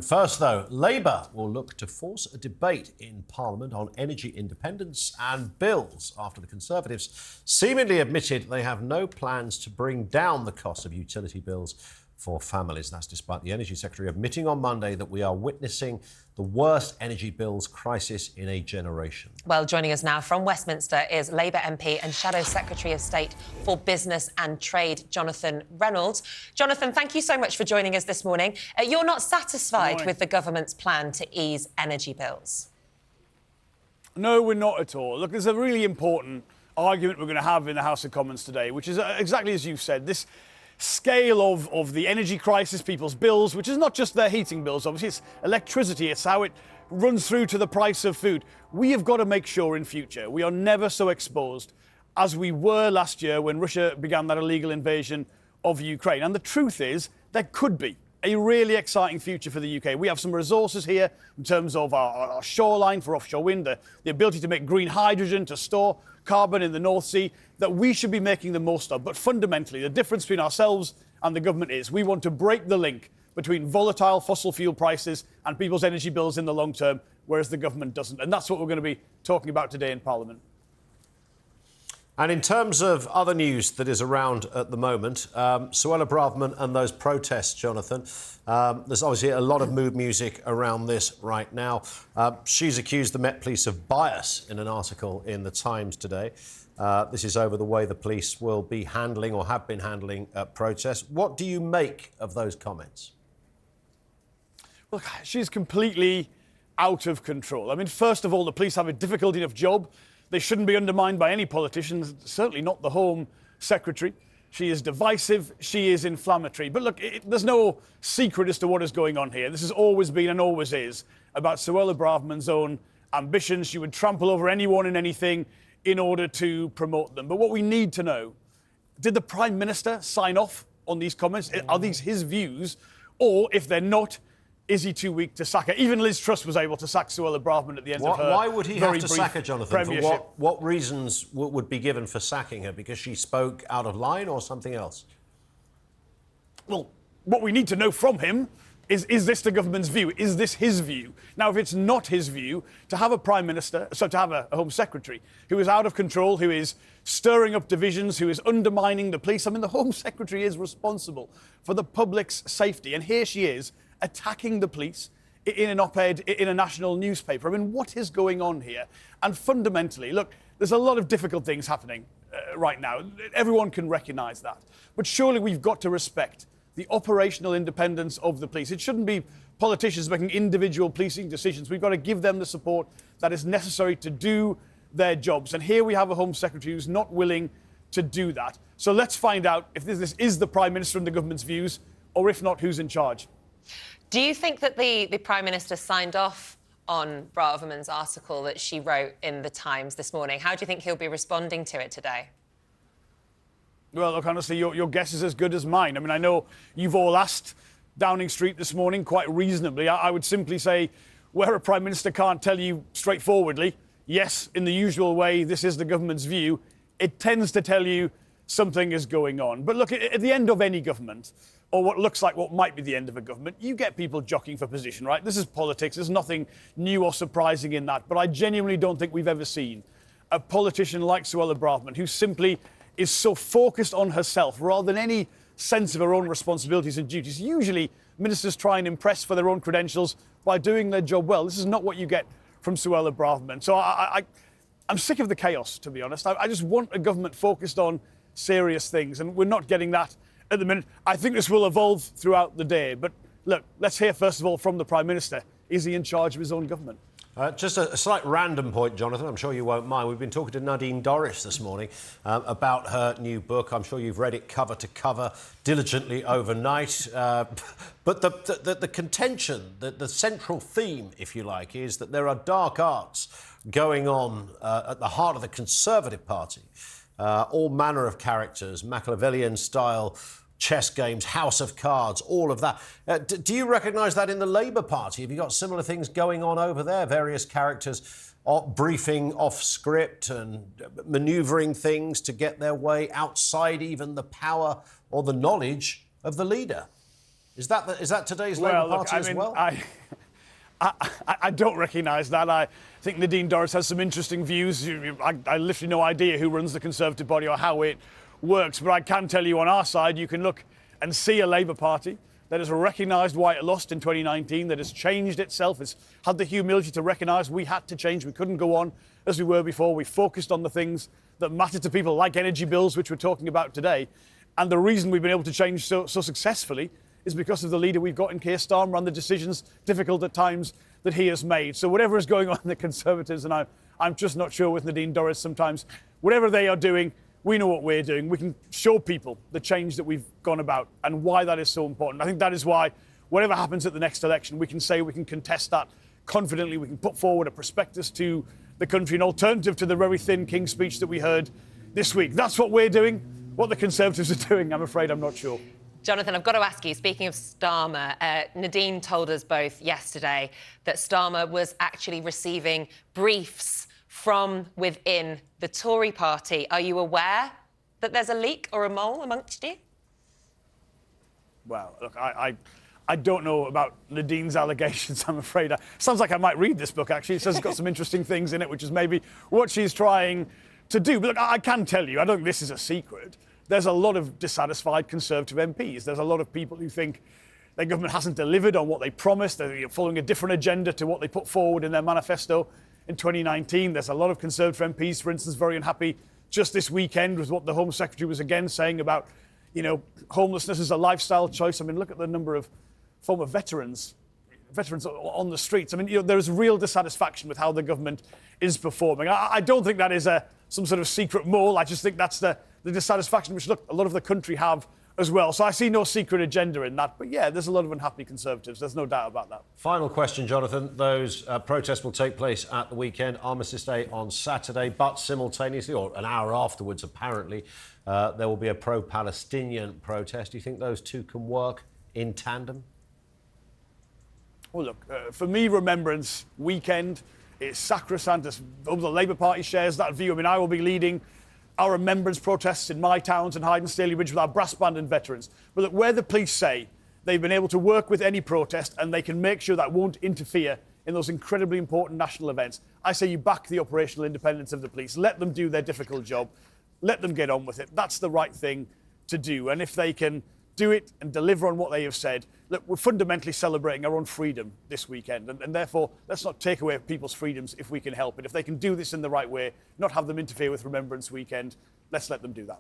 First, though, Labour will look to force a debate in Parliament on energy independence and bills after the Conservatives seemingly admitted they have no plans to bring down the cost of utility bills for families. That's despite the Energy Secretary admitting on Monday that we are witnessing the worst energy bills crisis in a generation. Well, joining us now from Westminster is Labour MP and Shadow Secretary of State for Business and Trade, Jonathan Reynolds. Jonathan, thank you so much for joining us this morning. You're not satisfied with the government's plan to ease energy bills? No, we're not at all. Look, there's a really important argument we're going to have in the House of Commons today, which is exactly as you said, this scale of the energy crisis, people's bills, which is not just their heating bills, obviously, it's electricity, it's how it runs through to the price of food. We have got to make sure in future we are never so exposed as we were last year when Russia began that illegal invasion of Ukraine. And the truth is, there could be a really exciting future for the UK. We have some resources here in terms of our shoreline for offshore wind, the ability to make green hydrogen, to store carbon in the North Sea, that we should be making the most of. But fundamentally, the difference between ourselves and the government is we want to break the link between volatile fossil fuel prices and people's energy bills in the long term, whereas the government doesn't. And that's what we're going to be talking about today in Parliament. And in terms of other news that is around at the moment, Suella Braverman and those protests, Jonathan, there's obviously a lot of mood music around this right now. She's accused the Met Police of bias in an article in The Times today. This is over the way the police will be handling or have been handling protests. What do you make of those comments? Look, she's completely out of control. I mean, first of all, the police have a difficult enough job. They shouldn't be undermined by any politicians, certainly not the Home Secretary. She is divisive, she is inflammatory. But look, there's no secret as to what is going on here. This has always been and always is about Suella Braverman's own ambitions. She would trample over anyone and anything in order to promote them. But what we need to know, did the Prime Minister sign off on these comments? Are these his views? Or if they're not, is he too weak to sack her? Even Liz Truss was able to sack Suella Braverman at the end of her. Why would he have to sack her, Jonathan? For what reasons would be given for sacking her? Because she spoke out of line or something else? Well, what we need to know from him is this the government's view? Is this his view? Now, if it's not his view, to have a Prime Minister, so to have a Home Secretary who is out of control, who is stirring up divisions, who is undermining the police. I mean, the Home Secretary is responsible for the public's safety. And here she is, attacking the police in an op-ed in a national newspaper. I mean, what is going on here? And fundamentally, look, there's a lot of difficult things happening right now. Everyone can recognise that. But surely we've got to respect the operational independence of the police. It shouldn't be politicians making individual policing decisions. We've got to give them the support that is necessary to do their jobs. And here we have a Home Secretary who's not willing to do that. So let's find out if this is the Prime Minister and the government's views, or if not, who's in charge. Do you think that the Prime Minister signed off on Braverman's article that she wrote in The Times this morning? How do you think he'll be responding to it today? Well, look, honestly, your guess is as good as mine. I mean, I know you've all asked Downing Street this morning quite reasonably. I would simply say, where a Prime Minister can't tell you straightforwardly, yes, in the usual way, this is the government's view, it tends to tell you something is going on. But look, at the end of any government, or what looks like what might be the end of a government, you get people jockeying for position, right? This is politics. There's nothing new or surprising in that. But I genuinely don't think we've ever seen a politician like Suella Braverman who simply is so focused on herself rather than any sense of her own responsibilities and duties. Usually, ministers try and impress for their own credentials by doing their job well. This is not what you get from Suella Braverman. So I'm sick of the chaos, to be honest. I just want a government focused on serious things, and we're not getting that at the minute. I think this will evolve throughout the day. But look, let's hear first of all from the Prime Minister. Is he in charge of his own government? Just a slight random point, Jonathan. I'm sure you won't mind. We've been talking to Nadine Dorries this morning about her new book. I'm sure you've read it cover to cover diligently overnight. But the contention, the central theme, if you like, is that there are dark arts going on at the heart of the Conservative Party. All manner of characters, Machiavellian style chess games, House of Cards, all of that. Do you recognise that in the Labour Party? Have you got similar things going on over there? Various characters briefing off script and manoeuvring things to get their way outside even the power or the knowledge of the leader? Is that today's Labour Party as well? I don't recognise that. I think Nadine Dorries has some interesting views. I literally no idea who runs the Conservative body or how it works, but I can tell you on our side, you can look and see a Labour Party that has recognised why it lost in 2019, that has changed itself, has had the humility to recognise we had to change, we couldn't go on as we were before. We focused on the things that matter to people, like energy bills, which we're talking about today. And the reason we've been able to change so successfully is because of the leader we've got in Keir Starmer and the decisions, difficult at times, that he has made. So whatever is going on in the Conservatives, and I'm just not sure with Nadine Dorries sometimes, whatever they are doing, we know what we're doing. We can show people the change that we've gone about and why that is so important. I think that is why, whatever happens at the next election, we can say we can contest that confidently. We can put forward a prospectus to the country, an alternative to the very thin King's speech that we heard this week. That's what we're doing. What the Conservatives are doing, I'm afraid I'm not sure. Jonathan, I've got to ask you, speaking of Starmer, Nadine told us both yesterday that Starmer was actually receiving briefs from within the Tory party. Are you aware that there's a leak or a mole amongst you? Well, look, I don't know about Nadine's allegations, I'm afraid. Sounds like I might read this book, actually. It says it's got some interesting things in it, which is maybe what she's trying to do. But look, I can tell you, I don't think this is a secret. There's a lot of dissatisfied Conservative MPs. There's a lot of people who think their government hasn't delivered on what they promised. They're following a different agenda to what they put forward in their manifesto in 2019. There's a lot of Conservative MPs, for instance, very unhappy just this weekend with what the Home Secretary was again saying about, homelessness is a lifestyle choice. I mean, look at the number of former veterans on the streets. I mean, there is real dissatisfaction with how the government is performing. I don't think that is some sort of secret mole. I just think that's the dissatisfaction which, look, a lot of the country have as well. So I see no secret agenda in that. But, yeah, there's a lot of unhappy Conservatives. There's no doubt about that. Final question, Jonathan. Those protests will take place at the weekend, Armistice Day on Saturday, but simultaneously, or an hour afterwards, apparently, there will be a pro-Palestinian protest. Do you think those two can work in tandem? Well, look, for me, Remembrance Weekend is sacrosanct. The Labour Party shares that view. I mean, I will be leading our remembrance protests in my towns and Hyde and Staley Ridge with our brass band and veterans. But look, where the police say they've been able to work with any protest and they can make sure that won't interfere in those incredibly important national events, I say you back the operational independence of the police. Let them do their difficult job. Let them get on with it. That's the right thing to do. And if they can do it and deliver on what they have said, look, we're fundamentally celebrating our own freedom this weekend. And therefore, let's not take away people's freedoms if we can help it. If they can do this in the right way, not have them interfere with Remembrance Weekend, let's let them do that.